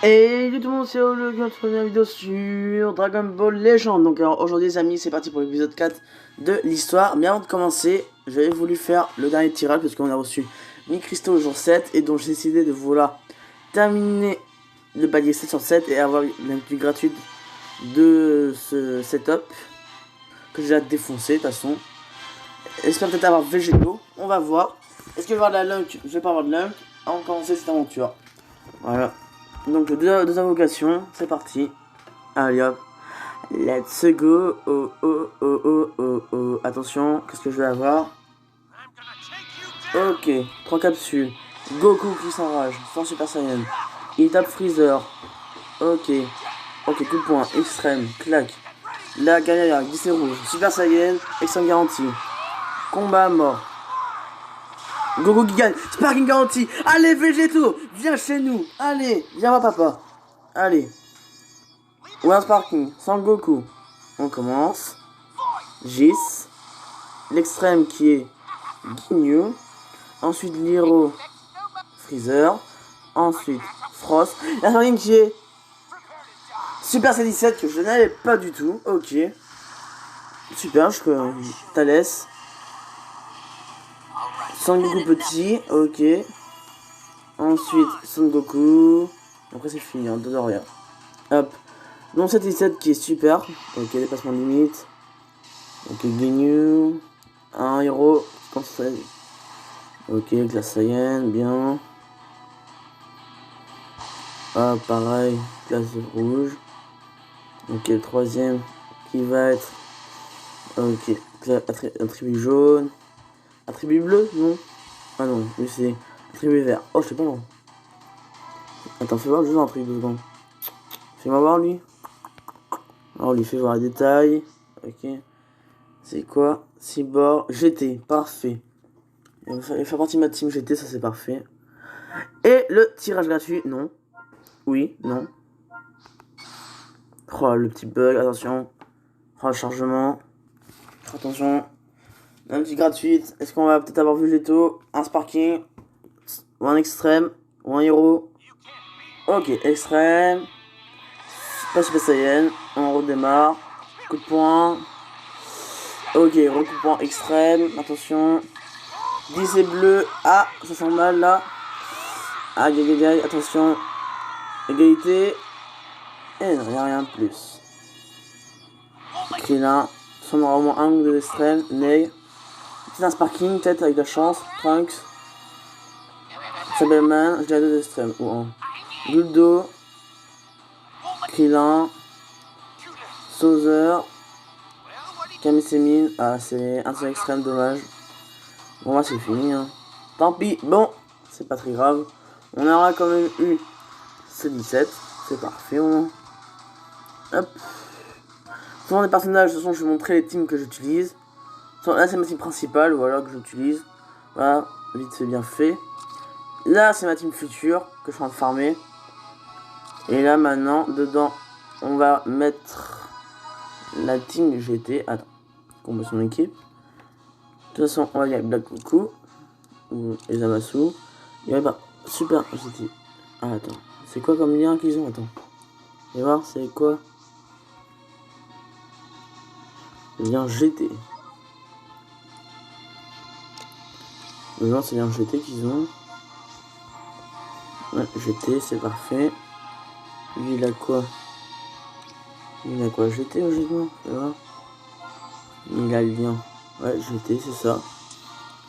Et tout le monde, c'est le qui va une vidéo sur Dragon Ball Legend. Donc alors aujourd'hui les amis, c'est parti pour l'épisode 4 de l'histoire. Mais avant de commencer, j'avais voulu faire le dernier tirage parce qu'on a reçu 1000 cristaux le jour 7. Et donc j'ai décidé de vouloir terminer le palier 7 sur 7 et avoir l'inclus gratuite de ce setup que j'ai déjà défoncé de toute façon. J'espère peut-être avoir Végétaux, on va voir. Est-ce que je vais avoir de la lunk? Je vais pas avoir de lunk. On va commencer cette aventure. Voilà. Donc deux invocations, c'est parti. Allez hop. Let's go. Oh oh oh oh oh oh. Attention, qu'est-ce que je vais avoir? Ok, 3 capsules. Goku qui s'enrage, sans Super Saiyan. Il tape Freezer. Ok. Ok, coup de poing, extrême, claque. La galère, glissé rouge. Super Saiyan, extrême garantie. Combat à mort. Goku qui gagne, Sparking garantie. Allez Végétaux, viens chez nous. Allez, viens voir papa. Allez. Ou un Sparking, sans Goku. On commence. Gis. L'extrême qui est Ginyu. Ensuite Liro. Freezer. Ensuite Frost. La Sparking qui est Super C17 que je n'avais pas du tout. Ok. Super, je Thalès. Son Goku petit. Ok. Ensuite Son Goku. Après c'est fini, hein, de rien. Hop. Donc 7-17 qui est super. Ok, dépassement limite. Ok, Ginyu. Un héros. Comme ça. Ok, classe Saiyan, bien. Ah, pareil, classe rouge. Ok, le troisième qui va être. Ok, attribut jaune. Attribut bleu? Non. Ah non, lui c'est attribut vert. Oh, je sais pas non. Attends, fais voir juste un truc 2 secondes. Fais-moi voir lui. Alors, on lui fait voir les détails. Ok. C'est quoi? Cyborg GT, parfait. Il fait partie de ma team GT, ça c'est parfait. Et le tirage gratuit, non. Oui, non. Oh, le petit bug, attention. Oh, le chargement. Attention. Un petit gratuite. Est-ce qu'on va peut-être avoir Végétaux, un Sparking, ou un extrême, ou un héros? Ok, extrême. Pas Super Saiyan. On redémarre. Coup de poing. Ok, coup de poing extrême. Attention. 10 et bleu. Ah, ça sent mal là. Ah, gaï, attention. Égalité. Et non, y'a rien de plus. Krillin. On aura au moins un ou deux extrêmes. Ney. C'est un Sparking, peut-être avec de la chance. Trunks. Sabelman. J'ai deux extrêmes. Ou un. Guldo. Krillin. Sauzer. Kamisemin. Ah, c'est un seul extrême, dommage. Bon, là, c'est fini. Hein. Tant pis. Bon, c'est pas très grave. On aura quand même eu C17. C'est parfait, au moins. Hop. Souvent, les personnages, de toute façon, je vais montrer les teams que j'utilise. Là, c'est ma team principale, voilà, que j'utilise. Voilà, vite, c'est bien fait. Là, c'est ma team future que je suis en train de farmer. Et là, maintenant, dedans, on va mettre la team GT. Attends, combat son équipe. De toute façon, on va dire Black Goku. Ou les Zamasu. Il va super GT. Ah, attends. C'est quoi comme lien qu'ils ont? Attends. On va voir, c'est quoi? Lien GT. Le c'est lien GT qu'ils ont. Ouais, GT, c'est parfait. Lui, il a quoi? Il a quoi? GT logiquement? Il a le lien. Ouais, GT, c'est ça.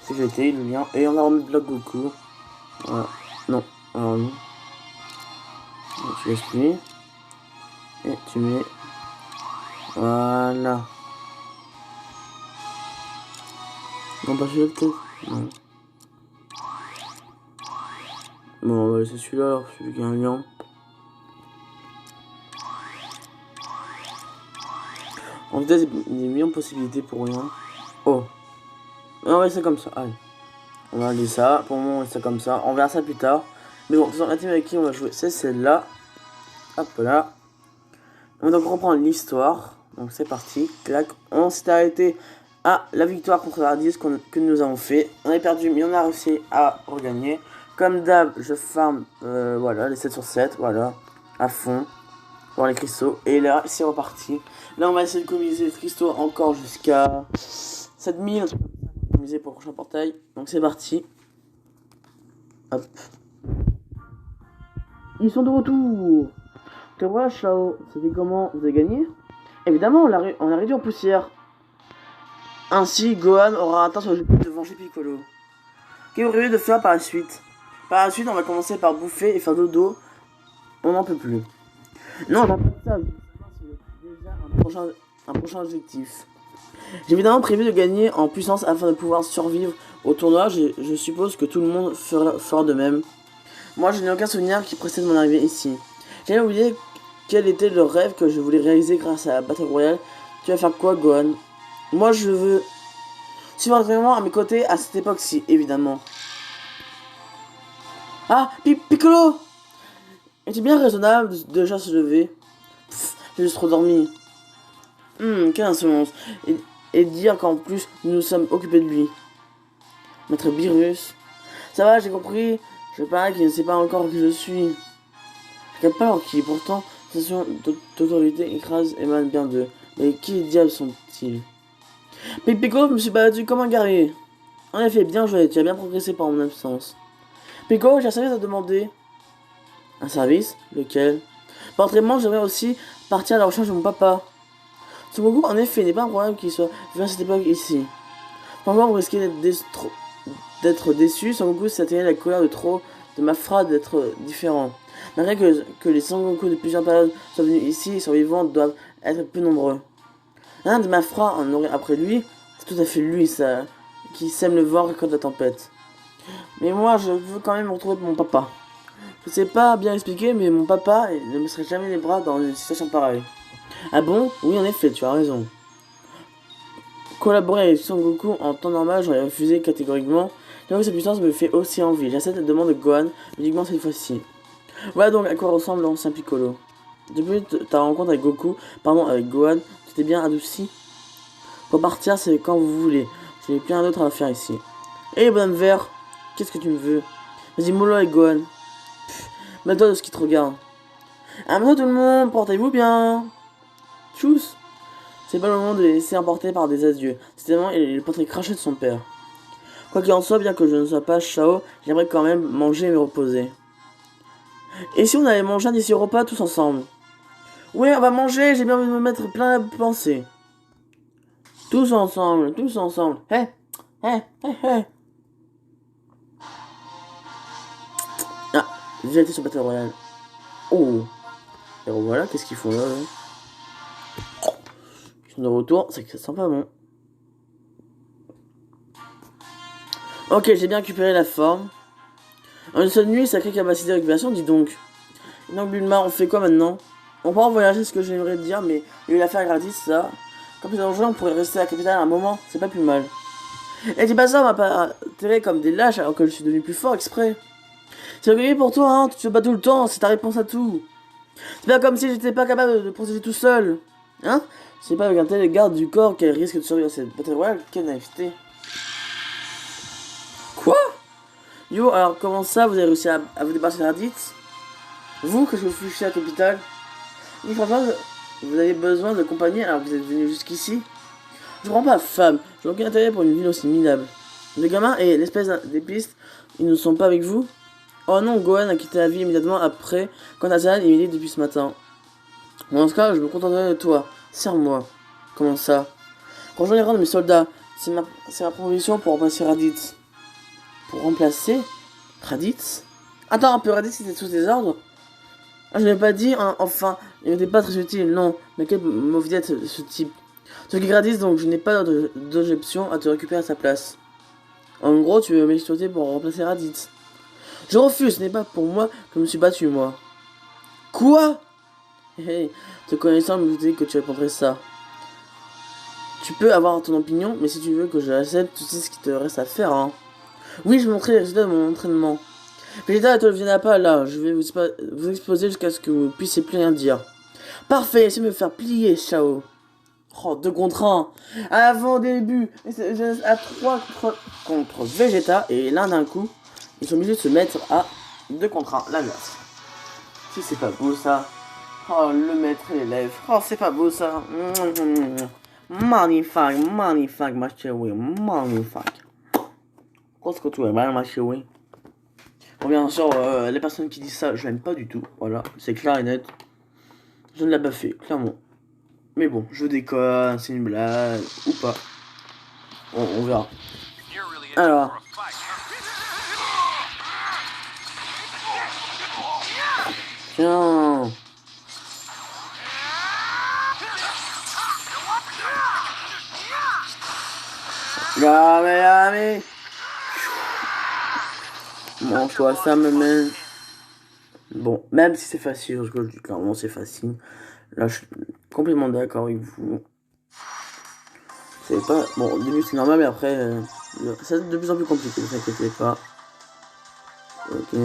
C'est GT, le lien. Et on va remettre Black Goku. Voilà. Non. Alors non. Tu laisses lui. Et tu mets. Voilà. Non, pas celui-là peut-être. Non. Bon, on va laisser celui-là alors, celui qui a un lien. En fait, il y a des millions de possibilités pour rien. Oh. On va laisser comme ça. Allez. On va laisser ça. Pour le moment, on laisse ça comme ça. On verra ça plus tard. Mais bon, la team avec qui on va jouer, c'est celle-là. Hop là. On va donc reprendre l'histoire. Donc c'est parti. Clac. On s'est arrêté à la victoire contre Hardis que nous avons fait. On a perdu, mais on a réussi à regagner. Comme d'hab, je farm voilà, les 7 sur 7. Voilà. à fond. Pour les cristaux. Et là, c'est reparti. Là, on va essayer de économiser les cristaux encore jusqu'à 7000. Économiser pour le prochain portail. Donc, c'est parti. Hop. Ils sont de retour. Te voilà, Shao. C'était comment? Vous avez gagné? Évidemment, on a réduit en poussière. Ainsi, Gohan aura atteint son objectif de venger Piccolo. Qu'est-ce que vous prévoyez de faire par la suite? Par la suite, on va commencer par bouffer et faire dodo. On n'en peut plus. Non, pas ça. C'est déjà un prochain objectif. J'ai évidemment prévu de gagner en puissance afin de pouvoir survivre au tournoi. Je suppose que tout le monde fera de même. Moi, je n'ai aucun souvenir qui précède mon arrivée ici. J'ai oublié quel était le rêve que je voulais réaliser grâce à la Battle Royale. Tu vas faire quoi, Gohan? Moi, je veux suivre vraiment à mes côtés à cette époque-ci, évidemment. Ah, Piccolo! Était bien raisonnable de déjà se lever. J'ai juste trop dormi. Quelle insolence. Et dire qu'en plus, nous nous sommes occupés de lui. Maître Beerus. Ça va, j'ai compris. Je parie qu'il ne sait pas encore qui je suis. Je ne pas alors qui, pourtant, sensation d'autorité écrase émane bien d'eux. Mais qui diable sont-ils? Piccolo, je me suis battu comme un guerrier. En effet, bien joué, tu as bien progressé pendant mon absence. Piccolo, j'ai un service à demander. Un service? Lequel? Par entraînement, j'aimerais aussi partir à la recherche de mon papa. Son Goku, en effet, n'est pas un problème qu'il soit vu à cette époque ici. Parfois, vous risquez d'être déçu. Son Goku s'atténuer la colère de Mafra d'être différent. Malgré que les Son Goku de plusieurs périodes soient venus ici, les survivants doivent être peu nombreux. L'un de Mafra en aurait après lui, c'est tout à fait lui, ça, qui sème le vent récolte la tempête. Mais moi, je veux quand même retrouver mon papa. Je sais pas bien expliquer, mais mon papa ne me serait jamais les bras dans une situation pareille. Ah bon? Oui, en effet, tu as raison. Collaborer avec Son Goku en temps normal, j'aurais refusé catégoriquement. J'avoue que sa puissance me fait aussi envie. J'accepte la demande de Gohan, uniquement cette fois-ci. Voilà donc à quoi ressemble l'ancien Piccolo. Depuis ta rencontre avec Goku, pardon, avec Gohan, tu t'es bien adouci. Pour partir, c'est quand vous voulez. Je n'ai plus rien d'autre à faire ici. Hé, bonhomme vert, qu'est-ce que tu me veux? Vas-y, mollo avec Gohan. Mets-toi de ce qui te regarde. Ah, maintenant tout le monde, portez-vous bien. Tchuss. C'est pas le moment de les laisser emporter par des adieux. C'est tellement il est le portrait craché de son père. Quoi qu'il en soit, bien que je ne sois pas Shao, j'aimerais quand même manger et me reposer. Et si on allait manger un d'ici repas tous ensemble? Oui, on va manger, j'ai bien envie de me mettre plein de pensées. Tous ensemble, tous ensemble. Hé, hé, hé, hé. Ah, j'ai été sur Battle Royale. Oh. Et voilà, qu'est-ce qu'ils font là? Ils sont de retour, c'est que ça sent pas bon. Ok, j'ai bien récupéré la forme. En une seule nuit, sacrée capacité de récupération, dis donc. Donc Bulma, on fait quoi maintenant? On peut en voyager, ce que j'aimerais te dire, mais il y a eu l'affaire gratis, ça. Comme c'est dangereux, on pourrait rester à la capitale un moment, c'est pas plus mal. Et dis pas ça, on m'a pas atterré comme des lâches alors que je suis devenu plus fort exprès. C'est régulier pour toi, hein, tu te bats tout le temps, c'est ta réponse à tout. C'est pas comme si j'étais pas capable de protéger tout seul. Hein? C'est pas avec un tel garde du corps qu'elle risque de survivre à cette bataille royale, quelle naïveté. Quoi? Yo, alors comment ça, vous avez réussi à vous débarrasser de Raditz? Vous, que je vous fichez à la capitale? Il faut pas, vous avez besoin de compagnie alors que vous êtes venu jusqu'ici? Je comprends pas, femme, j'ai aucun intérêt pour une ville aussi minable. Les gamins et l'espèce d'épistes, ils ne sont pas avec vous? Oh non, Gohan a quitté la ville immédiatement après, quand Azal est mêlé depuis ce matin. Bon, dans ce cas, je me contenterai de toi. Serre-moi. Comment ça? Rejoins les rangs de mes soldats. C'est ma proposition pour remplacer Raditz. Pour remplacer Raditz? Attends un peu, Raditz était sous tes ordres? Ah, je n'ai pas dit, hein, enfin, il n'était pas très utile, non. Mais quelle mauvaise ce type. Ce qui est Raditz, donc je n'ai pas d'objection à te récupérer à sa place. En gros, tu veux m'exploiter pour remplacer Raditz. Je refuse, ce n'est pas pour moi que je me suis battu, moi. Quoi? Hey, te connaissant, je me disais que tu répondrais ça. Tu peux avoir ton opinion, mais si tu veux que je l'accepte, tu sais ce qu'il te reste à faire, hein. Oui, je vais montrer les résultats de mon entraînement. Vegeta, ne viens pas là, je vais vous exposer jusqu'à ce que vous puissiez plus rien dire. Parfait, essayez de me faire plier, Shao. Oh, 2 contre 1. Avant début, à 3 contre Vegeta, et l'un d'un coup, ils sont obligés de se mettre à 2 contre 1, la glace. Si c'est pas beau ça. Oh, le maître et l'élève. Oh, c'est pas beau ça. Magnifique, magnifique, ma chérie. Magnifique. Qu'est-ce que tu es mal, ma chérie? Bon, bien sûr, les personnes qui disent ça, je l'aime pas du tout. Voilà, c'est clair et net. Je ne l'ai pas fait, clairement. Mais bon, je déconne, c'est une blague, ou pas. Bon, on verra. Alors. Tiens. Yame. Bon, toi, ça me mène. Bon, même si c'est facile, je dis clairement c'est facile. Là, je suis complètement d'accord avec vous. C'est pas. Bon, au début c'est normal, mais après, c'est de plus en plus compliqué, ne vous inquiétez pas. Ok.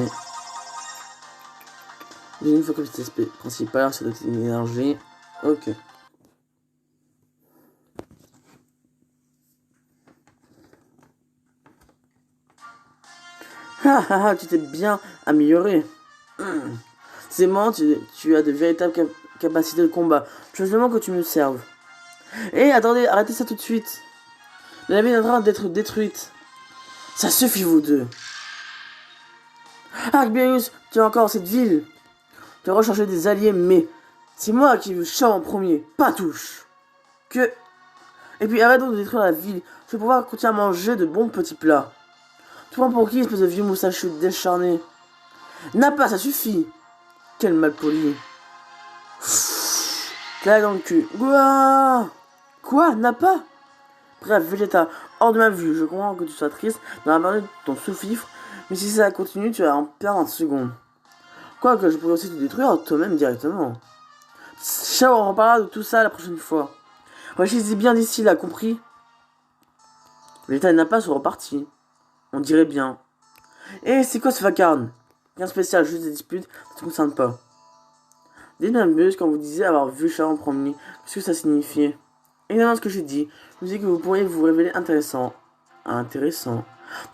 Une fois que cette principale, ça doit être une énergie. Ok. Tu t'es bien amélioré. C'est bon, tu as de véritables capacités de combat. Je veux seulement que tu me serves. Hé, attendez, arrêtez ça tout de suite. La ville est en train d'être détruite. Ça suffit, vous deux. Arcberius, tu as encore cette ville. Tu as recherché des alliés, mais c'est moi qui vous chasse en premier. Pas touche. Que... Et puis arrête donc de détruire la ville. Je vais pouvoir continuer à manger de bons petits plats. Tu prends pour qui, espèce de vieux moustachu décharné? N'a pas, ça suffit. Quel malpoli. Claque dans le cul. Quoi? N'a pas? Bref, Vegeta, hors de ma vue. Je comprends que tu sois triste dans la période de ton sous-fifre, mais si ça continue, tu vas en perdre en seconde. Quoique, je pourrais aussi te détruire toi-même directement. Ciao, on reparlera de tout ça la prochaine fois. Réfléchissez bien d'ici là, compris? Vegeta n'a pas se reparti. On dirait bien. Eh, c'est quoi ce vacarme? Rien spécial, juste des disputes, ça ne te concerne pas. Dites-moi mieux quand vous disiez avoir vu Sharon en premier, qu'est-ce que ça signifiait? Évidemment ce que j'ai dit. Je vous dis que vous pourriez vous révéler intéressant. Intéressant.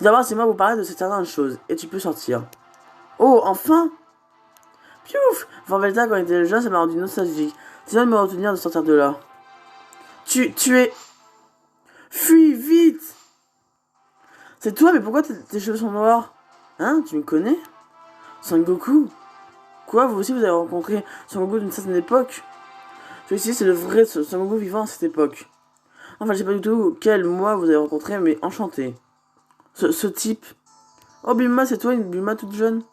D'abord, c'est moi vous parler de certaines choses, et tu peux sortir. Oh, enfin! Piouf! Voir Velta quand il était jeune, ça m'a rendu nostalgique. C'est ça de me retenir de sortir de là. Tu es... Fuis, vite! C'est toi, mais pourquoi tes cheveux sont noirs? Hein, tu me connais? Son Goku? Quoi, vous aussi vous avez rencontré Son Goku d'une certaine époque? Celui-ci, c'est le vrai Son Goku vivant à cette époque. Enfin, je sais pas du tout quel mois vous avez rencontré, mais enchanté. Ce type... Oh, Bulma, c'est toi, une Bulma toute jeune?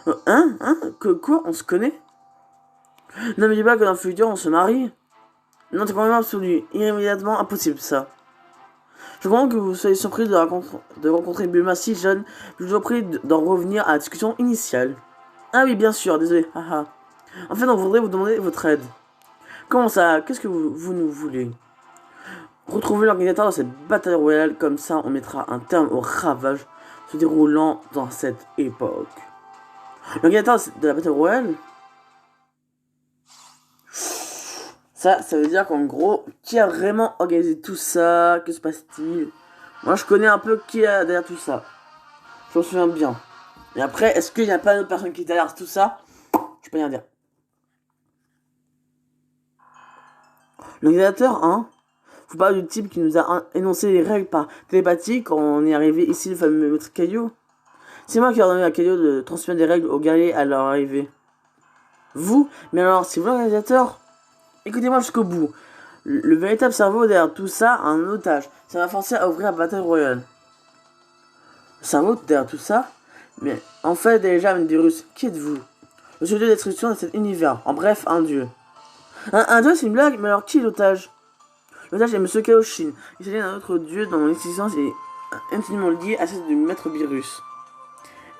Quoi? On se connaît? Non, mais dis pas que dans le futur, on se marie? Non, c'est quand même absolu. Immédiatement impossible, ça. Je comprends que vous soyez surpris de rencontrer Bulma si jeune. Je vous prie d'en revenir à la discussion initiale. Ah oui, bien sûr, désolé. Haha. En fait, on voudrait vous demander votre aide. Comment ça? Qu'est-ce que vous nous voulez? Retrouver l'organisateur de cette bataille royale, comme ça on mettra un terme au ravage se déroulant dans cette époque. L'organisateur de la bataille royale? Ça veut dire qu'en gros, qui a vraiment organisé tout ça? Que se passe-t-il? Moi je connais un peu qui est derrière tout ça. Je m'en souviens bien. Et après, est-ce qu'il n'y a pas d'autres personnes qui est derrière tout ça? Je peux rien dire. L'organisateur, hein? Vous parlez du type qui nous a énoncé les règles par télépathie quand on est arrivé ici, le fameux maître Caillou. C'est moi qui ai ordonné à Caillou de transmettre des règles aux guerriers à leur arrivée. Vous? Mais alors, c'est vous l'organisateur? Écoutez-moi jusqu'au bout. Le véritable cerveau derrière tout ça, un otage. Ça m'a forcé à ouvrir la bataille royale. Le cerveau derrière tout ça? Mais en fait, déjà, une virus. Qui êtes-vous? Le dieu de destruction de cet univers. En bref, un dieu. Un dieu, c'est une blague? Mais alors, qui est l'otage? L'otage est Monsieur Kaioshin. Il s'agit d'un autre dieu dont l'existence est intimement liée à celle du maître virus.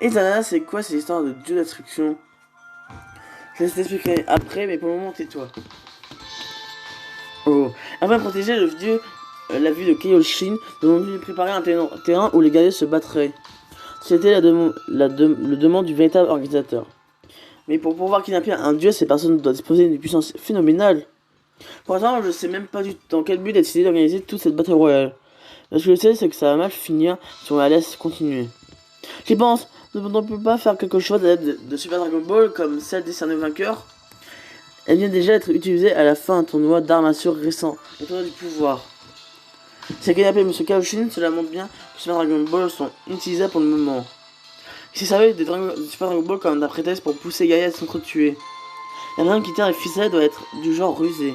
Et Tana, c'est quoi cette histoire de dieu destruction? Je vais t'expliquer après, mais pour le moment, tais-toi. Oh. Afin de protéger le dieu, la vue de Kaioshin, nous avons dû lui préparer un terrain où les guerriers se battraient. C'était le demande du véritable organisateur. Mais pour pouvoir kidnapper un dieu, ces personnes doivent disposer d'une puissance phénoménale. Pour l'instant, je sais même pas du tout dans quel but a décidé d'organiser toute cette bataille royale. Ce que je sais, c'est que ça va mal finir si on la laisse continuer. J'y pense, On ne peut pas faire quelque chose à l'aide de Super Dragon Ball comme celle décernée au vainqueur. Elle vient déjà d'être utilisée à la fin d'un tournoi d'armes à sûr récent, le tournoi du pouvoir. C'est kidnappé Monsieur Kaioshin, cela montre bien que Super Dragon Ball sont inutilisables pour le moment. Il s'est servi des Super Dragon Ball comme un prétexte pour pousser Gaïa à s'entretuer. La personne qui tient les ficelles doit être du genre rusé.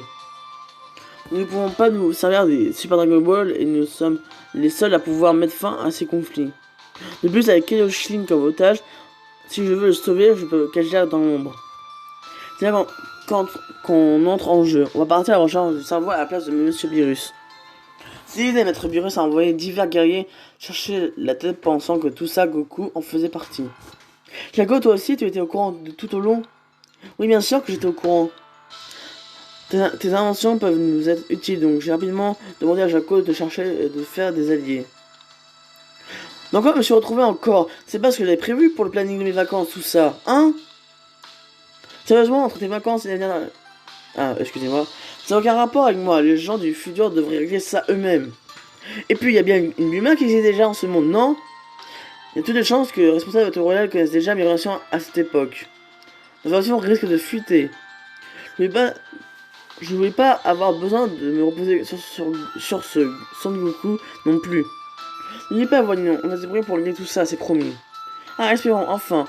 Nous ne pouvons pas nous servir des Super Dragon Ball et nous sommes les seuls à pouvoir mettre fin à ces conflits. De plus, avec Kaioshin comme otage, si je veux le sauver, je peux cacher dans l'ombre. C'est là qu'on entre en jeu. On va partir à la recherche du cerveau à la place de Monsieur Virus. C'est l'idée, Maître Virus a envoyé divers guerriers chercher la tête pensant que tout ça, Goku en faisait partie. Kago, toi aussi, tu étais au courant de tout au long? Oui, bien sûr que j'étais au courant. Tes inventions peuvent nous être utiles, donc j'ai rapidement demandé à Jaco de chercher et de faire des alliés. Donc quoi, je me suis retrouvé encore. C'est pas ce que j'avais prévu pour le planning de mes vacances, tout ça, hein? Sérieusement, entre tes vacances et l'avenir... Ah, excusez-moi. Ça n'a aucun rapport avec moi, les gens du futur devraient régler ça eux-mêmes. Et puis, il y a bien une humain qui existe déjà en ce monde, non? Il y a toutes les chances que le responsable de Battle Royale connaisse déjà mes relations à cette époque. L'information risque de fuiter. Je voulais pas avoir besoin de me reposer sur ce Son Goku non plus. N'oubliez pas, voyons, on va se débrouiller pour régler tout ça, c'est promis. Ah, espérons, enfin.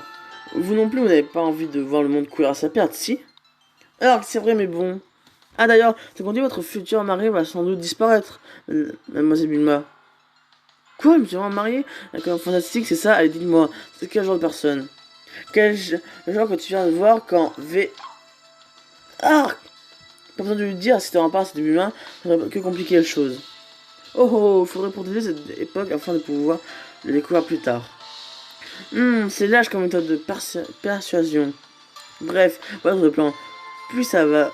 Vous non plus, vous n'avez pas envie de voir le monde courir à sa perte, si? Alors, c'est vrai, mais bon. Ah, d'ailleurs, c'est qu'on dit votre futur mari va sans doute disparaître, mademoiselle Bulma. Quoi, je me suis vraiment marié avec un fantastique, c'est ça? Allez, dites-moi, c'est quel genre de personne? Le genre que tu viens de voir quand Ah! Pas besoin de lui dire si t'es un part, c'est humain, ça va que compliquer les choses. Oh oh, il faudrait protéger cette époque afin de pouvoir le découvrir plus tard. C'est lâche comme méthode de persuasion. Bref, voilà le plan. Puis ça va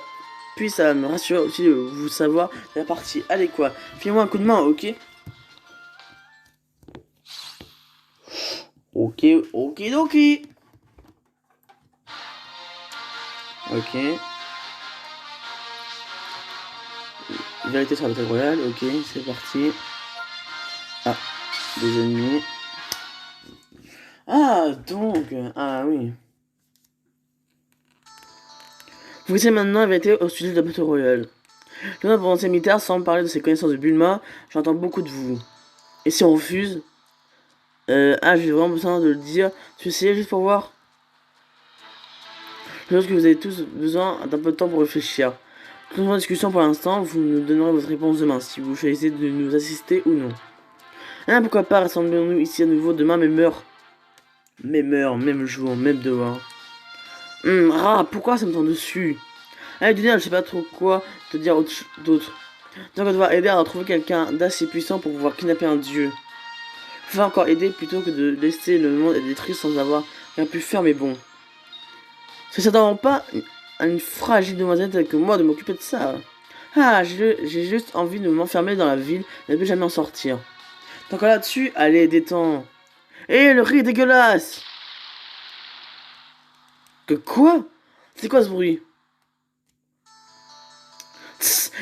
me rassurer aussi de vous savoir la partie. Allez quoi, fais-moi un coup de main, ok? Ok, ok. Ok. Vérité sur la bataille royale, ok, c'est parti. Ah, des ennemis. Ah, donc, ah oui. Vous savez maintenant la vérité au sujet de la Battle Royale. Le notre ancien militaire semble parler de ses connaissances de Bulma, j'entends beaucoup de vous. Et si on refuse j'ai vraiment besoin de le dire. Tu sais, juste pour voir. Je pense que vous avez tous besoin d'un peu de temps pour réfléchir. Continuons la discussion pour l'instant, vous nous donnerez votre réponse demain, si vous choisissez de nous assister ou non. Pourquoi pas, rassemblons-nous ici à nouveau demain, même heure. Même jour, même devoir. Pourquoi ça me tombe dessus? Allez, Dunia, je sais pas trop quoi te dire d'autre. Donc on va devoir aider à trouver quelqu'un d'assez puissant pour pouvoir kidnapper un dieu. Faut encore aider plutôt que de laisser le monde être détruit sans avoir rien pu faire, mais bon. C'est certainement pas une fragile demoiselle telle que moi de m'occuper de ça. J'ai juste envie de m'enfermer dans la ville et de ne jamais en sortir. Donc là-dessus, allez, détends. Le riz est dégueulasse. Que quoi? C'est quoi ce bruit?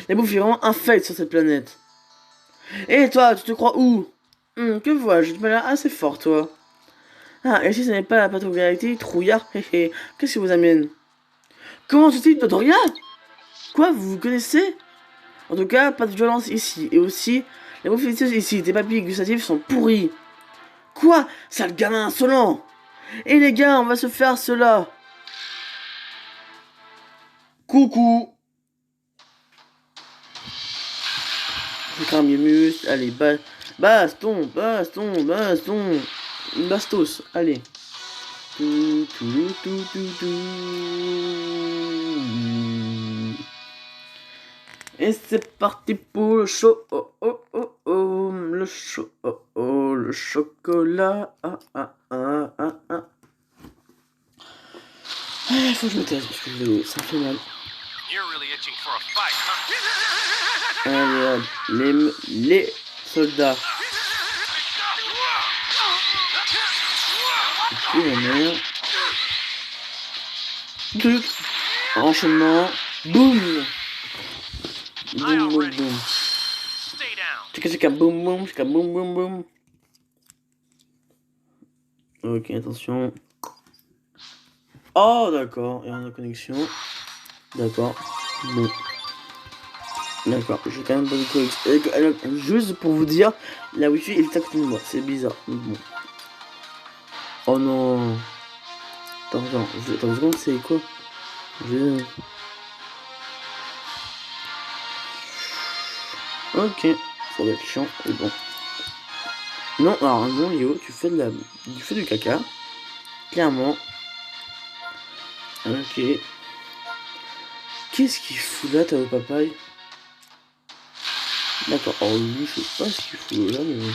La bouffe est vraiment infecte sur cette planète. Toi, tu te crois où? Que vois-je? Tu m'as l'air assez fort, toi. Et si ce n'est pas la patrouille trouillard, qu'est-ce qui vous amène? Comment se dit Dodoria? Quoi, vous vous connaissez? En tout cas, pas de violence ici. Et aussi, les bouffe ici, tes papilles gustatives sont pourries. Quoi? Sale gamin insolent! Les gars, on va se faire cela! Coucou! Je crame mes muscles, allez, baston, bastos, allez. Et c'est parti pour le show, le show, le chocolat, faut que je me taise parce que ça me fait mal. Allez, les soldats. Enchaînement. Boum. Boum. Chika boum boum. Ok, attention. Oh, d'accord, il y a une connexion. D'accord. Bon. D'accord, j'ai quand même pas de connexion. Juste pour vous dire, la wifi est à côté de moi. C'est bizarre. Bon. Oh non. Attends, attends une seconde, c'est quoi? Ok, ça va être chiant, mais bon. Non, alors non, Léo, tu fais du caca. Clairement. Ok. Qu'est-ce qu'il fout là, ta papaye? D'accord. Oh lui, je sais pas ce qu'il fout là, mais...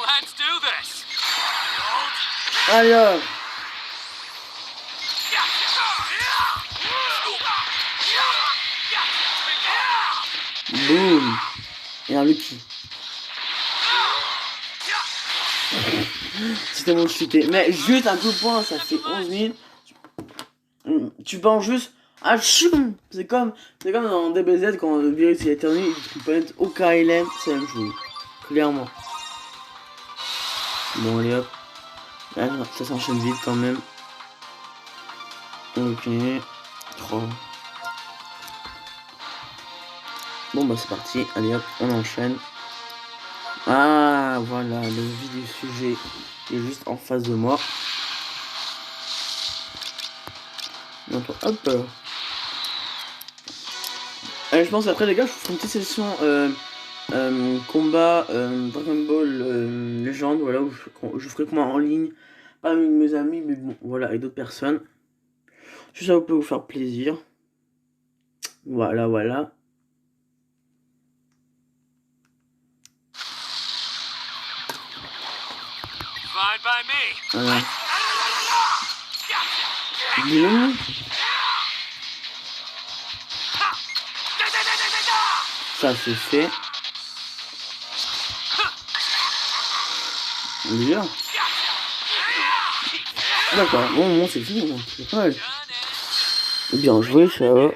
Let's do this. Allez hop. Boum. Et un Lucky. C'était mon chuté. Mais juste un coup de poing, ça fait 11 000. Tu penses juste... Ah, choum. C'est comme dans DBZ quand le virus il éternue, tu peux mettre au KLM, c'est la même chose. Clairement. Bon, allez hop. Là, ça s'enchaîne vite quand même. Ok. 3. Bon, bah c'est parti. Allez hop, on enchaîne. Ah, voilà, le vif du sujet est juste en face de moi. Donc, hop. Allez, je pense après, les gars, je ferai une petite session combat Dragon Ball Légende, voilà, où je ferai combat en ligne. Pas avec mes amis, mais bon, voilà, et d'autres personnes. Si ça peut vous faire plaisir. Voilà, voilà. Voilà. Boum. Ça c'est fait. Bien. D'accord, bon, c'est fini, c'est pas mal. Bien joué, ça va.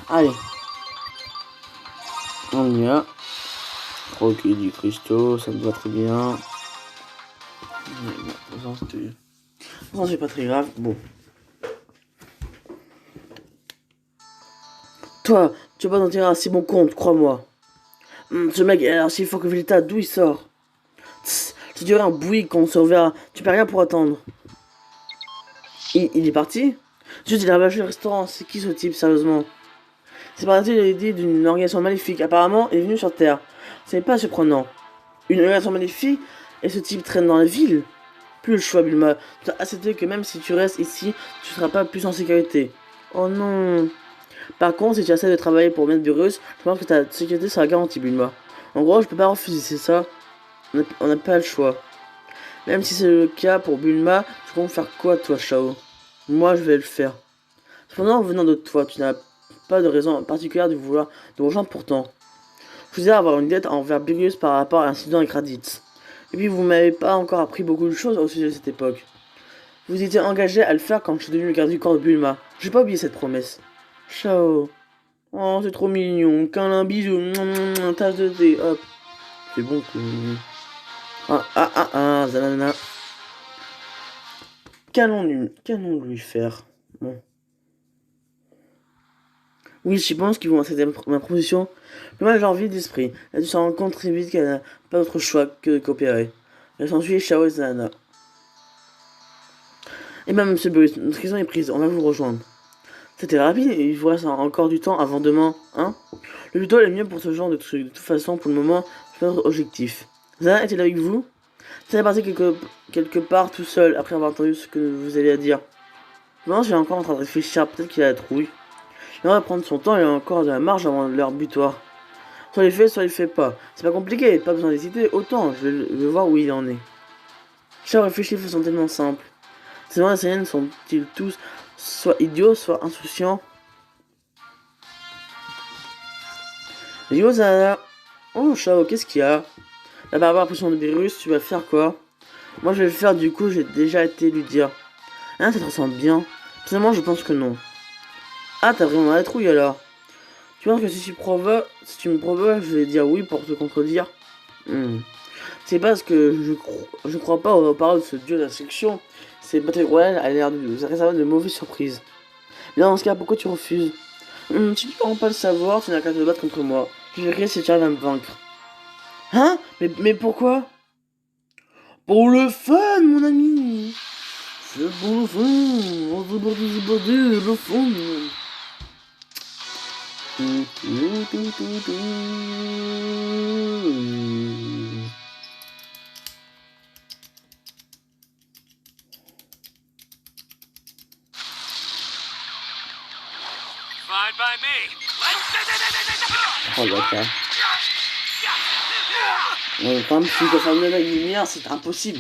Allez. On y va. Ok, du cristaux, ça me va très bien. Non, c'est pas très grave. Bon. Toi, tu vas pas t'en tirer un si bon compte, crois-moi. Ce mec, alors s'il faut que Vegeta, d'où il sort? Tu dirais un bouilli quand on se reverra. Tu peux rien pour attendre. Il est parti? Juste, il a ravagé le restaurant. C'est qui ce type, sérieusement? C'est parti de l'idée d'une organisation maléfique. Apparemment, il est venu sur Terre. C'est pas surprenant. Une organisation maléfique? Et ce type traîne dans la ville? Plus le choix, Bulma. Tu as accepté que même si tu restes ici, tu seras pas plus en sécurité. Oh non. Par contre, si tu essaies de travailler pour mettre virus, je pense que ta sécurité sera garantie, Bulma. En gros, je peux pas refuser, c'est ça? On n'a pas le choix. Même si c'est le cas pour Bulma, tu comptes faire quoi, toi, Shao? Moi, je vais le faire. Cependant, venant de toi, tu n'as pas de raison particulière de vouloir de rejoindre pourtant. Je vous ai avoir une dette envers Beerus par rapport à l'incident avec Raditz. Et puis, vous m'avez pas encore appris beaucoup de choses au sujet de cette époque. Vous étiez engagé à le faire quand je suis devenu le garde du corps de Bulma. J'ai pas oublié cette promesse. Ciao. Oh, c'est trop mignon. Câlin, bisou. Tasse de thé. Hop. C'est bon. Zanana. Qu'allons-nous lui faire? Bon. Oui, je pense qu'ils vont accepter ma proposition. Mais moi, j'ai envie d'esprit. Elle se rend compte très vite qu'elle n'a pas d'autre choix que de coopérer. Elle s'ensuit Shao et Zanana. Et même Monsieur Bruce, notre question est prise. On va vous rejoindre. C'était rapide et il vous reste encore du temps avant demain, hein? Le plus tôt est mieux pour ce genre de truc. De toute façon, pour le moment, c'est notre objectif. Zana est-il avec vous? Ça est parti quelque part tout seul après avoir entendu ce que vous allez à dire. Non, j'ai encore en train de réfléchir. Peut-être qu'il a la trouille. Il va prendre son temps et il a encore de la marge avant leur butoir. Soit il fait, soit il fait pas. C'est pas compliqué, pas besoin d'hésiter. Autant, je vais voir où il en est. Chao réfléchit de façon tellement simple. Ces gens assaillants sont-ils tous soit idiots, soit insouciants? Yo, Zana. Oh, Chao, qu'est-ce qu'il y a? La barbare pression de virus, tu vas faire quoi? Moi, je vais le faire, du coup, j'ai déjà été lui dire. Hein, ça te ressemble bien? Finalement, je pense que non. Ah, t'as vraiment la trouille alors. Tu penses que si tu me provoques, je vais dire oui pour te contredire? C'est parce que je crois pas aux paroles de ce dieu de la section. Cette bataille royale a l'air de réserver de mauvaises surprises. Mais dans ce cas, pourquoi tu refuses? Si tu ne peux pas le savoir, tu n'as qu'à te battre contre moi. Je verrai si tu arrives à me vaincre. Hein? Mais pourquoi? Pour le fun, mon ami! C'est pour le fun! On se border, le fun! Fine by me. Oh, d'accord. Comme si tu faire de la lumière, c'est impossible.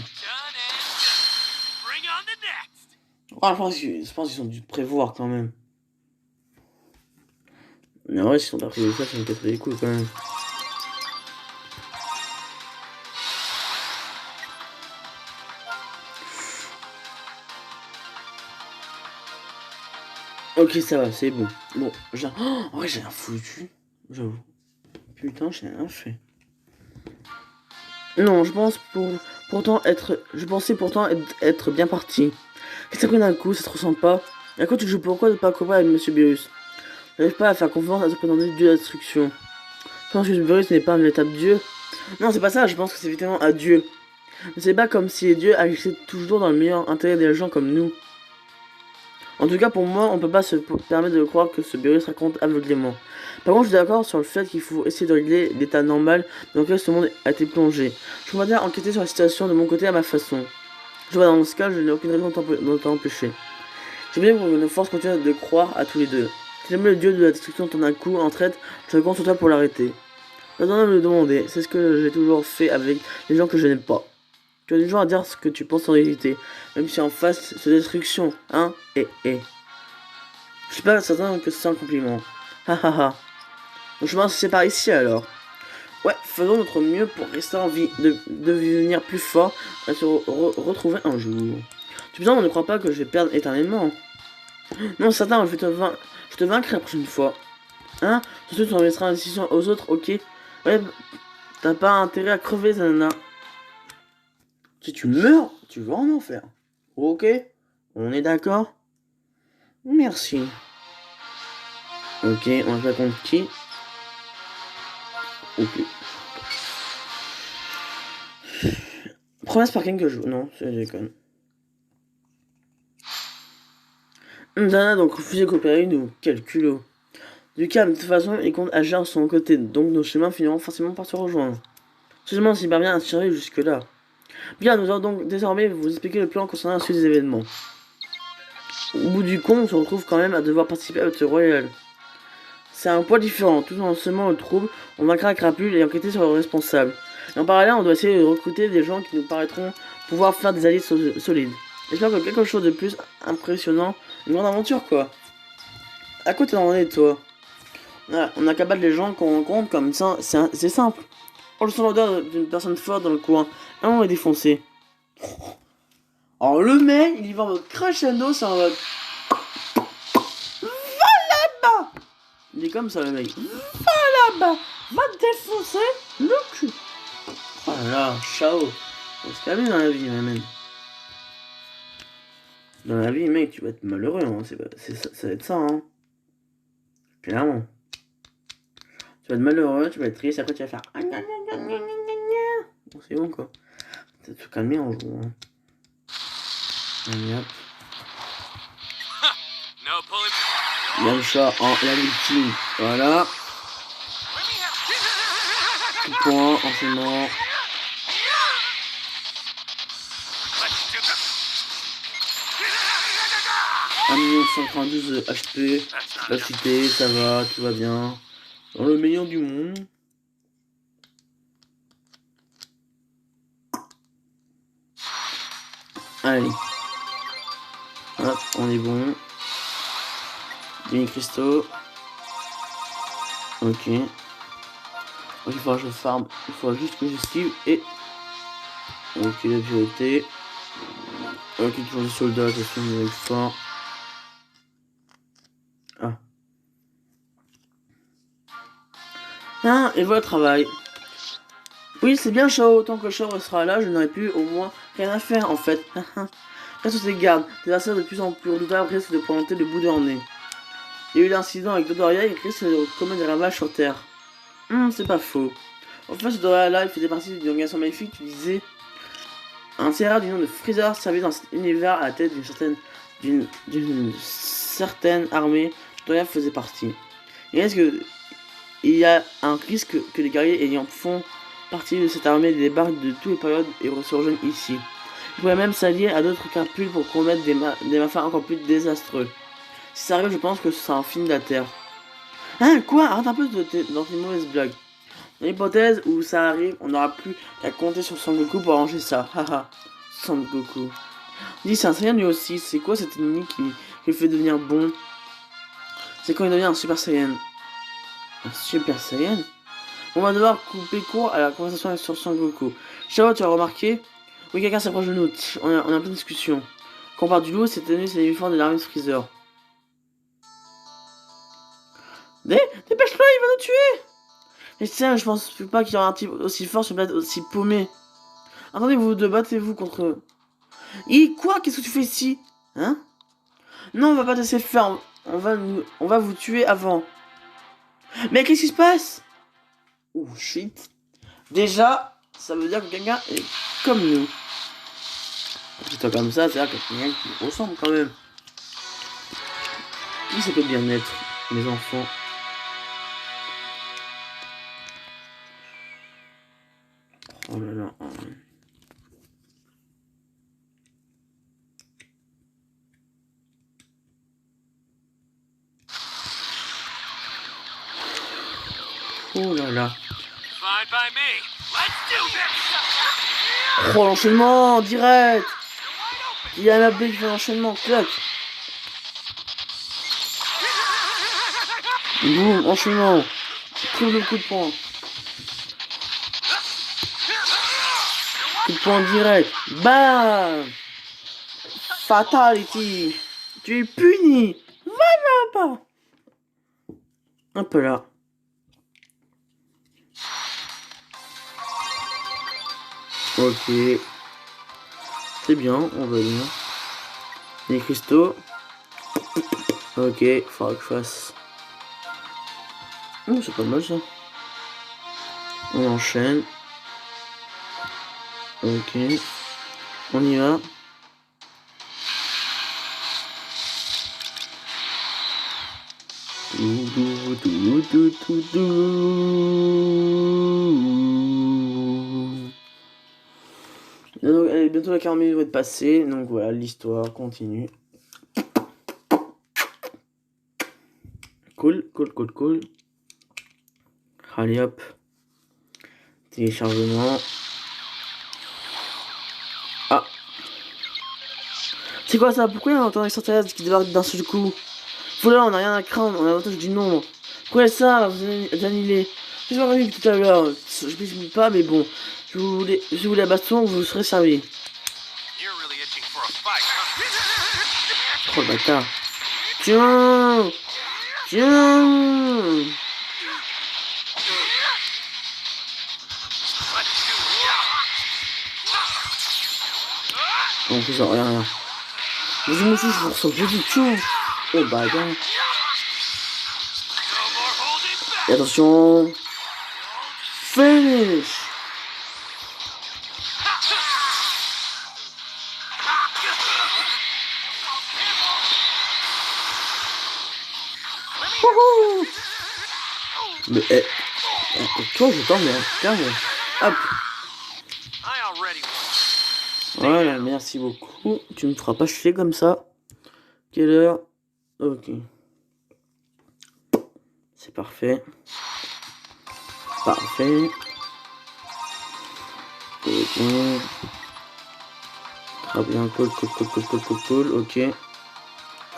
Bring on the next. Oh, je pense qu'ils ont dû prévoir quand même. Mais en vrai, si on a prévu ça me casserait les couilles quand même. Ok, ça va, c'est bon. Bon, j'ai... Oh, en vrai, j'ai rien foutu. J'avoue. Putain, j'ai rien fait. Non, je pensais pourtant être bien parti. Qu'est-ce que ça pris d'un coup, ça te ressemble pas? Et à quoi tu joues pourquoi ne pas coopérer avec Monsieur Beerus? J'arrive pas à faire confiance à ce prétendu dieu de la destruction. Je pense que Beerus n'est pas un véritable dieu. Non, c'est pas ça, je pense que c'est évidemment un dieu. Mais c'est pas comme si les dieux agissaient toujours dans le meilleur intérêt des gens comme nous. En tout cas, pour moi, on peut pas se permettre de croire que ce Beerus raconte aveuglément. Par contre, je suis d'accord sur le fait qu'il faut essayer de régler l'état normal dans lequel ce monde a été plongé. Je voudrais bien enquêter sur la situation de mon côté à ma façon. Je vois, dans ce cas, je n'ai aucune raison de t'empêcher. J'ai bien pour que nos forces continuent de croire à tous les deux. Si jamais le dieu de la destruction tourne un coup en traite, je compte sur toi pour l'arrêter. Pas besoin de me le demander, c'est ce que j'ai toujours fait avec les gens que je n'aime pas. Tu as du genre à dire ce que tu penses en réalité, même si en face, c'est destruction, hein, Je suis pas certain que c'est un compliment. Ha ha ha. Donc je pense que c'est par ici alors. Ouais, faisons notre mieux pour rester en vie, de devenir plus fort et se retrouver un jour. Tu ne ne crois pas que je vais perdre éternellement? Non, certain, je te vaincrai la prochaine fois. Hein? Surtout tu en laisseras la décision aux autres, ok? Ouais, t'as pas intérêt à crever, Zanana. Si tu meurs, tu vas en enfer. Ok? On est d'accord? Merci. Ok, on va contre qui? Ok. Promesse par quelqu'un que je... Non, c'est déconne. Zanana donc refusé de coopérer, nous. Quel culot. Du calme, de toute façon, il compte agir de son côté, donc nos chemins finiront forcément par se rejoindre. Seulement s'il parvient à survivre jusque-là. Bien, nous allons donc désormais vous expliquer le plan concernant la suite des événements. Au bout du compte, on se retrouve quand même à devoir participer à la bataille royale. C'est un poids différent, tout en semant le trouble, on vaincra la crapule et enquêter sur le responsable. Et en parallèle, on doit essayer de recruter des gens qui nous paraîtront pouvoir faire des alliés solides. J'espère que quelque chose de plus impressionnant, une grande aventure quoi. À quoi t'es demandé toi? Voilà, on a qu'à battre les gens qu'on rencontre comme ça, c'est simple. On le sent l'odeur d'une personne forte dans le coin, et on est défoncé. Alors le mec, il y va en mode crescendo, c'est en mode... Va là-bas! Il est comme ça le mec. Va là-bas! Va te défoncer le cul! Oh là là, ciao! Faut se calmer dans la vie, man. Dans la vie, mec, tu vas être malheureux, hein. Ça va être ça, hein. Clairement. Tu vas être malheureux, tu vas être triste, après tu vas faire... Bon, c'est bon, quoi. Tu vas te calmer en jouant. Hein. Allez, hop. Yamcha en la victime. Voilà. Point, enchaînement. 1 192 HP. La cité, ça va, tout va bien. Dans le meilleur du monde. Allez. Hop, on est bon. Mini cristaux. Ok. Donc, il faudra que je farm. Il faudra juste que j'esquive et... Ok, la priorité. Ok, toujours des soldats, attention, on est fort. Ah. Ah, et voilà le travail. Oui, c'est bien Shao, tant que Shao restera là, je n'aurai plus au moins rien à faire en fait. Reste tes gardes, tes adversaires de plus en plus redoutables risquent de pointer le bout de leur nez. Il y a eu l'incident avec Dodoria, il risque de commettre des ravages sur Terre. C'est pas faux. En fait, ce Dodoria-là, il faisait partie d'une organisation maléfique, tu disais. Un Sierra du nom de Freezer servait dans cet univers à la tête d'une certaine armée dont Dodoria faisait partie. Il y a un risque que les guerriers ayant font partie de cette armée débarquent de toutes les périodes et se rejoignent ici. Ils pourraient même s'allier à d'autres crapules pour commettre des malfaits encore plus désastreux. Si ça arrive, je pense que ce sera un film de la Terre. Hein, quoi? Arrête un peu dans tes mauvaises blagues. Dans l'hypothèse où ça arrive, on n'aura plus qu'à compter sur Sangoku pour arranger ça. Haha, Sangoku. Dis, c'est un Saiyan lui aussi. C'est quoi cette ennemi qui le fait devenir bon? C'est quand il devient un Super Saiyan. Un Super Saiyan? On va devoir couper court à la conversation sur Sangoku. Shao, tu as remarqué? Oui, quelqu'un s'approche de nous. On est en pleine discussion. Quand on parle du loup, c'est l'uniforme de l'armée de Freezer. Dépêche-toi, il va nous tuer! Et tiens, je pense pas qu'il y aura un type aussi fort sur une planète aussi paumée. Attendez, vous deux, battez-vous contre eux. Quoi? Qu'est-ce que tu fais ici? Hein? Non, on va pas te laisser faire. On va vous tuer avant. Mais qu'est-ce qui se passe? Oh shit. Déjà, ça veut dire que quelqu'un est comme nous. Si toi comme ça, c'est-à-dire que quelqu'un qui ressemble quand même. Qui ça peut bien être, mes enfants? Oh là là. Oh là là. Fine by me. Let's do this. Oh, l'enchaînement direct. Il y a un update qui fait l'enchaînement, clac. Boum, enchaînement. Triple coup de poing. Coup de poing direct. Bam. Fatality. Tu es puni. Va là-bas. Un peu là. Ok. C'est bien, on va bien. Les cristaux. Ok, faudra que je fasse. Oh, c'est pas mal ça. On enchaîne. Ok. On y va. Donc, allez, bientôt la 40 minutes va être passée, donc voilà, l'histoire continue. Cool. Allez hop. Téléchargement. Ah. C'est quoi ça? Pourquoi il y a un extraterrestre qui débarque d'un seul coup? Voilà, on a rien à craindre, on a l'avantage du nombre. Pourquoi ça? Vous annulez. Je vous ai tout à l'heure. Je ne m'explique pas, mais bon. Je voulais à baston, vous serez servi. Oh le bâtard. Tiens. En plus, rien. Mais je me suis je ressens que du tiens. Oh bah bien. Et attention. Finish. Mais toi je t'emmerde, carrément. Hop. Voilà, merci beaucoup. Tu me feras pas chier comme ça. Quelle heure? Ok. C'est parfait. Parfait. Ok. Très bien, cool. Ok.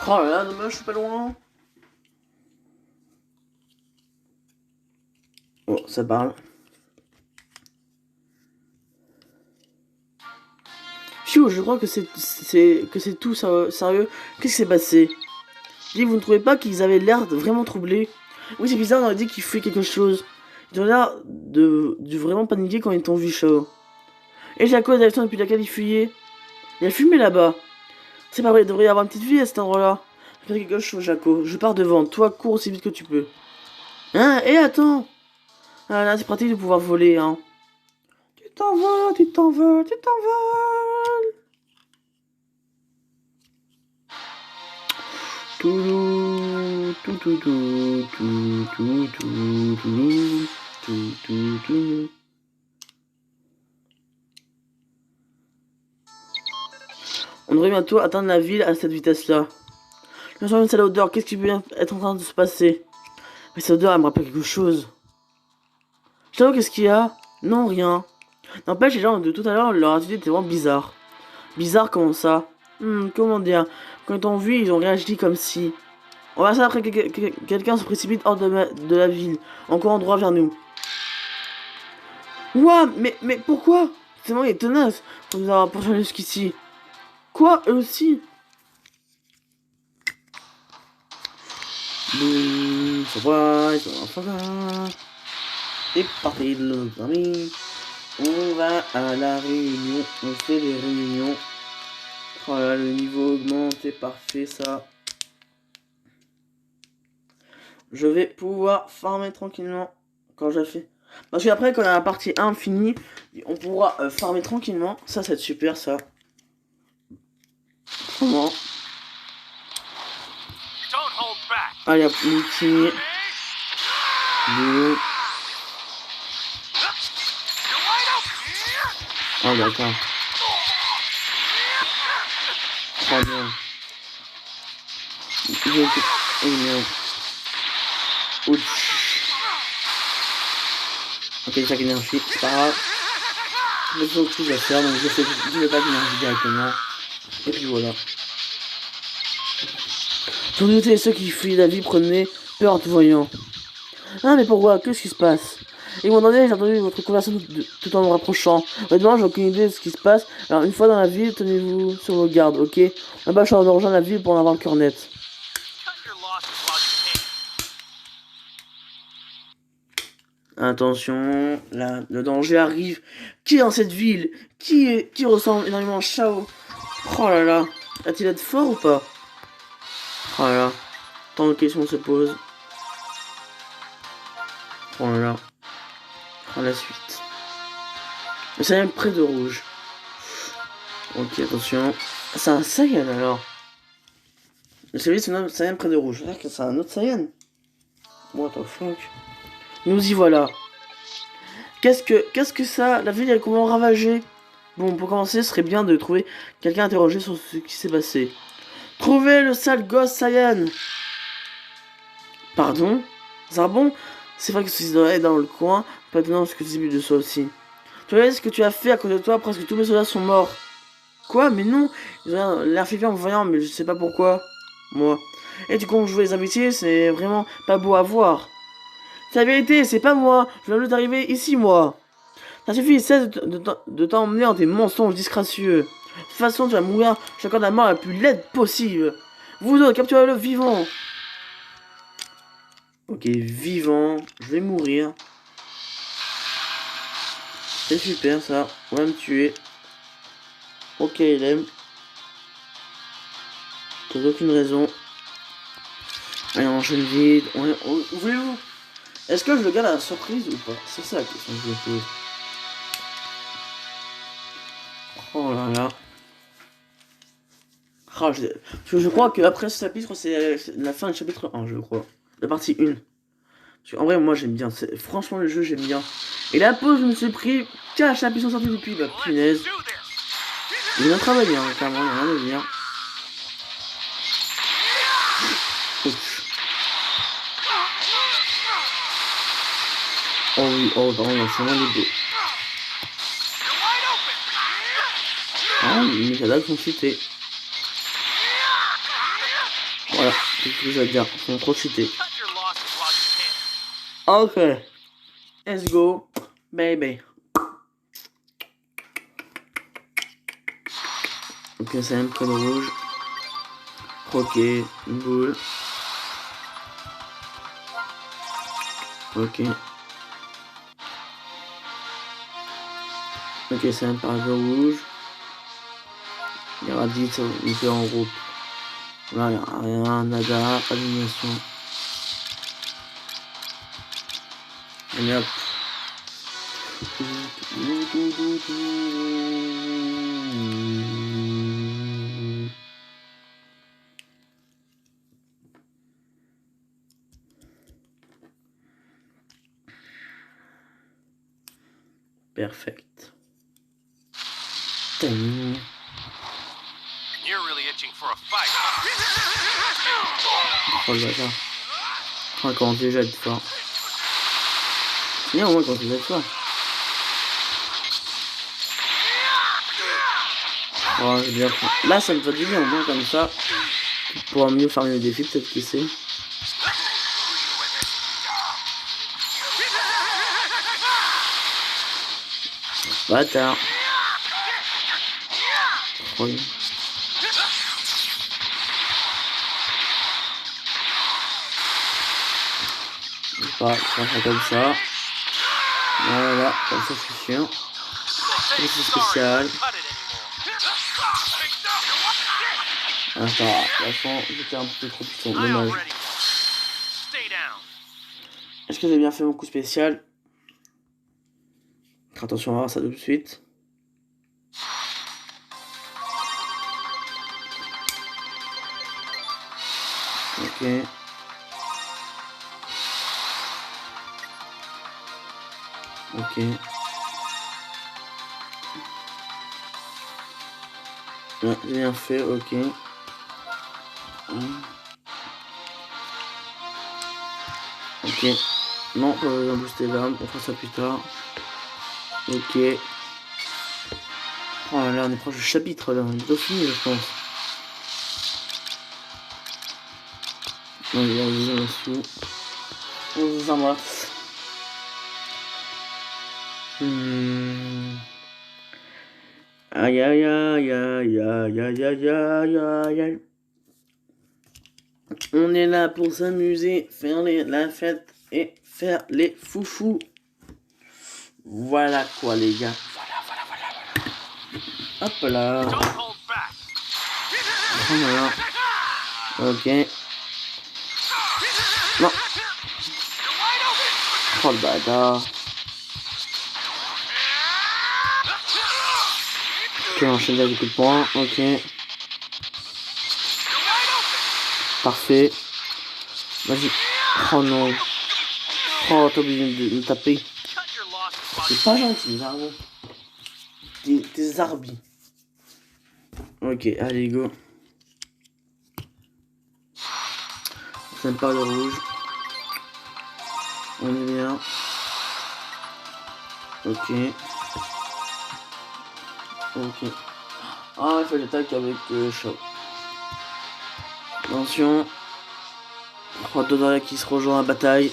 Oh là là, dommage, je suis pas loin. Oh, ça parle. Phew, je crois que c'est tout sérieux. Qu'est-ce qui s'est passé? Dis, vous ne trouvez pas qu'ils avaient l'air vraiment troublés? Oui, c'est bizarre, on aurait dit qu'ils fuyaient quelque chose. Ils ont l'air de vraiment paniquer quand ils t'ont vu, Shao. Et Jaco, Davidson, depuis laquelle il fuyait? Il a fumé là-bas. C'est pas vrai, il devrait y avoir une petite vie à cet endroit-là. Fais quelque chose, Jaco. Je pars devant. Toi, cours aussi vite que tu peux. Hein? Et attends! Ah là, c'est pratique de pouvoir voler, hein. Tu t'envoles, tu t'envoles, tu t'envoles. Toulou, tout, tout, tout, tout, tout, tout, tout, tout, tout, tout. On devrait bientôt atteindre la ville à cette vitesse-là. Je me sens une sale odeur. Qu'est-ce qui peut être en train de se passer? Mais cette odeur, elle me rappelle quelque chose. Je t'avoue, qu'est-ce qu'il y a? Non, rien. N'empêche, les gens de tout à l'heure, leur attitude était vraiment bizarre. Bizarre, comment ça? Comment dire? Quand ils t'ont vu, ils ont réagi comme si... On va ça après que quelqu'un se précipite hors de la ville, en courant droit vers nous. Ouah, mais pourquoi? C'est vraiment tenace pour nous avoir poursuivis jusqu'ici. Quoi, eux aussi? Boum, surprise, c'est parti, nos amis. On va à la réunion, on fait des réunions. Voilà, le niveau augmente, c'est parfait ça. Je vais pouvoir farmer tranquillement quand je fais. Parce qu'après, quand la partie 1 finie, on pourra farmer tranquillement. Ça, c'est super ça. Comment? Allez hop, multi. Deux. Oh d'accord. Très bien. Ouch. Ok, chaque énergie, c'est pas grave. Je sais ce que je vais faire, donc je vais pas d'énergie directement. Et puis voilà. Pour noter ceux qui fuient la vie, prenez peur en te voyant. Ah mais pourquoi? Qu'est-ce qui se passe? Et mon donné, j'ai entendu votre conversation tout en me rapprochant. Honnêtement, j'ai aucune idée de ce qui se passe. Alors une fois dans la ville, tenez-vous sur vos gardes, ok? Là-bas, je suis en train de rejoindre la ville pour en avoir le cœur net. Attention, là, le danger arrive. Qui est dans cette ville? Qui ressemble énormément à Shao? Oh là là, a-t-il être fort ou pas? Oh là là, tant de questions se posent. Oh là là, à la suite. Mais c'est même près de rouge. Ok, attention. C'est un Saiyan alors. Celui c'est un Saiyan près de rouge. C'est-à-dire que c'est un autre Saiyan. What the fuck. Nous y voilà. Qu'est-ce que ça? La ville est complètement ravagée. Bon, pour commencer, ce serait bien de trouver quelqu'un interrogé sur ce qui s'est passé. Trouvez le sale gosse Saiyan. Pardon? Zarbon? C'est vrai que ceci doit être dans le coin. Pas étonnant ce que tu dis de ça aussi. Tu vois ce que tu as fait à cause de toi? Presque tous mes soldats sont morts. Quoi? Mais non! Ils ont l'air flippés en me voyant, mais je sais pas pourquoi. Moi. Et tu comptes jouer les amitiés? C'est vraiment pas beau à voir. C'est la vérité, c'est pas moi. Je viens d'arriver ici, moi. Ça suffit, cesse de t'emmener dans tes mensonges disgracieux. De toute façon, tu vas mourir chacun de la mort la plus laide possible. Vous autres, capturez-le vivant. Ok, vivant. Je vais mourir. C'est super ça. On va me tuer. Ok, il aime. Pour aucune raison. Allez, on enchaîne vite. Voulez-vous? Est-ce que je le garde à la surprise ou pas? C'est ça la question que je me pose. Oh là là. Oh, je crois qu'après ce chapitre, c'est la fin du chapitre 1, je crois. La partie 1. En vrai, moi j'aime bien. Franchement, le jeu, j'aime bien. Et la pause, je me suis pris 4 chapitres sont sortis depuis. Bah, punaise. J'ai bien travaillé, hein, clairement, rien à dire. Ouch. Oh oui, oh, pardon, c'est vraiment des deux. Ah, mais les cadavres sont cités. Voilà, c'est ce que je veux dire. Ils sont trop cheatés. Cut your losses while you can. Ok. Let's go, baby. Ok, c'est un peu de rouge. Ok, une boule. Ok. Ok, c'est un paragraphe rouge. Il y aura 10 en groupe. Là, il n'y a rien, nada, pas d'animation. Allez hop. Perfect. Ding. You're really itching for a fight, huh? Oh le bâtard. Oh, quand on déjà de fort. C'est bien au moins quand on déjà de fort. Oh, j'ai bien pris. Là, ça me fait du bien, au moins comme ça. Pour mieux faire le défi, peut-être qui sait. Bâtard. Oui. Pas comme ça. Voilà, comme ça c'est chiant. C'est spécial. Ah, ça va. De toute façon, j'étais un peu trop puissant. Dommage. Est-ce que j'ai bien fait mon coup spécial? Attention, on va voir ça tout de suite. Ok. Ok. Ouais, j'ai bien fait, ok. Ok. Non, pas besoin de booster l'arme, on fera ça plus tard. Ok. Oh là, on est proche du chapitre là, on est bientôt fini je pense. Non, il y a un deuxième aussi. On vous embrasse. Aïe aïe aïe aïe aïe aïe aïe aïe aïe aïe. On est là pour s'amuser, faire la fête et faire les foufous. Voilà quoi les gars. Voilà. Hop là. Oh là là. Ok. Non. Oh le bâtard. Ok, on enchaîne avec le coup de poing. Ok. Parfait. Vas-y. Oh non. Oh, t'as obligé de me taper. C'est pas gentil, vraiment. T'es arbi. Ok, allez, go. J'aime pas le rouge. On est bien. Ok. Ok. Ah, il faut que j'attaque avec Shaw. Attention. Oh, Dodoria qui se rejoint à la bataille.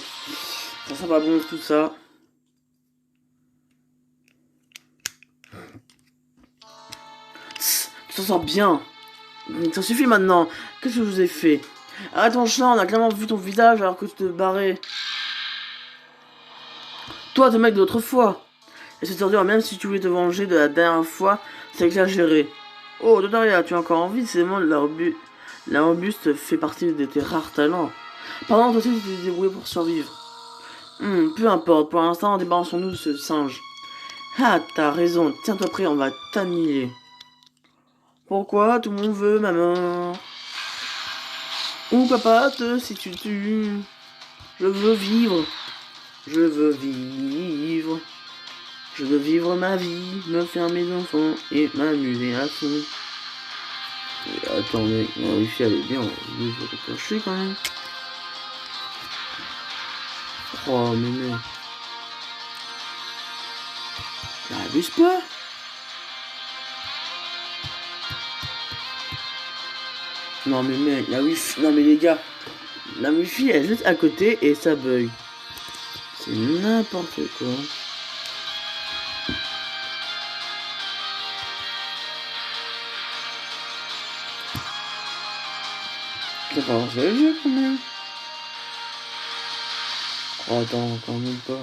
Ça va bon tout ça. Tu t'en sors bien. Ça suffit maintenant. Qu'est-ce que je vous ai fait? Arrête ton chant, on a clairement vu ton visage alors que tu te barrais. Toi, ton mec de l'autre fois. Et c'est ordure, même si tu voulais te venger de la dernière fois, c'est exagéré. Oh, Dodoria, tu as encore envie? C'est moi, la robuste fait partie de tes rares talents. Pardon, toi aussi, tu t'es débrouillé pour survivre. Peu importe, pour l'instant, débarrassons-nous de ce singe. Ah, t'as raison, tiens-toi prêt, on va t'annihiler. Pourquoi tout le monde veut ma mort? Ou papa, si tu tues. Je veux vivre. Je veux vivre. Je veux vivre ma vie, me faire mes enfants et m'amuser à fond. Et attendez, ma wifi elle est bien, je vais le cacher quand même. Oh mais abuse pas. Non mais mec, la wifi, non mais les gars, la wifi elle est juste à côté et ça bug. C'est n'importe quoi. Ça va lancer le jeu quand même. Oh attends, quand même pas.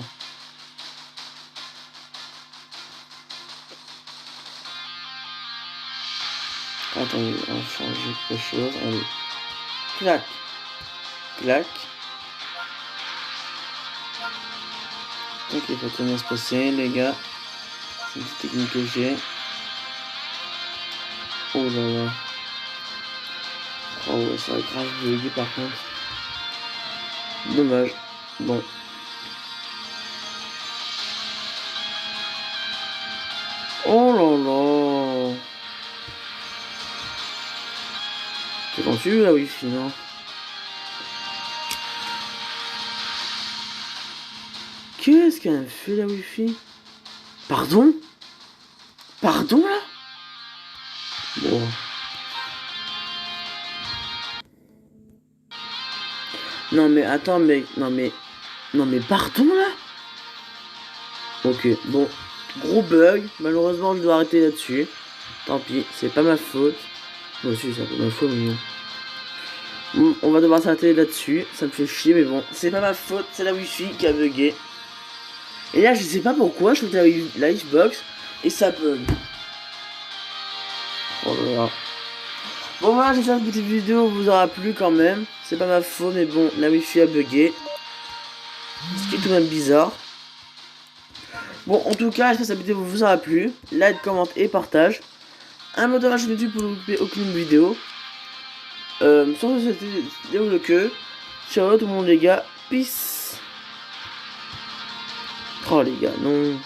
Attendez, on va changer quelque chose. Allez. Clac. Clac. Ok, il faut bien se passer, les gars. C'est une petite technique que j'ai. Oh là là. Oh ouais, ça va grave bugué par contre. Dommage. Bon. Oh là là. C'est quand tu veux la wifi, non? Qu'est-ce qu'elle a fait la wifi? Pardon? Pardon là? Bon. Non mais attends mec, non mais pardon là? Ok, bon. Gros bug, malheureusement je dois arrêter là-dessus. Tant pis, c'est pas ma faute. Moi aussi c'est un peu ma faute mais bon. On va devoir s'arrêter là-dessus, ça me fait chier mais bon. C'est pas ma faute, c'est la wifi qui a bugué. Et là je sais pas pourquoi, je trouve la Xbox et ça bug. Oh là là. Bon voilà, j'espère que cette petite vidéo vous aura plu quand même. C'est pas ma faute mais bon, la wifi a bugué. Ce qui est tout de même bizarre. Bon, en tout cas, j'espère que cette vidéo vous aura plu. Like, commente et partage. Un mot de la chaîne YouTube pour ne louper aucune vidéo. Sur ce, c'était Léo que. Ciao tout le monde les gars. Peace. Oh les gars, non.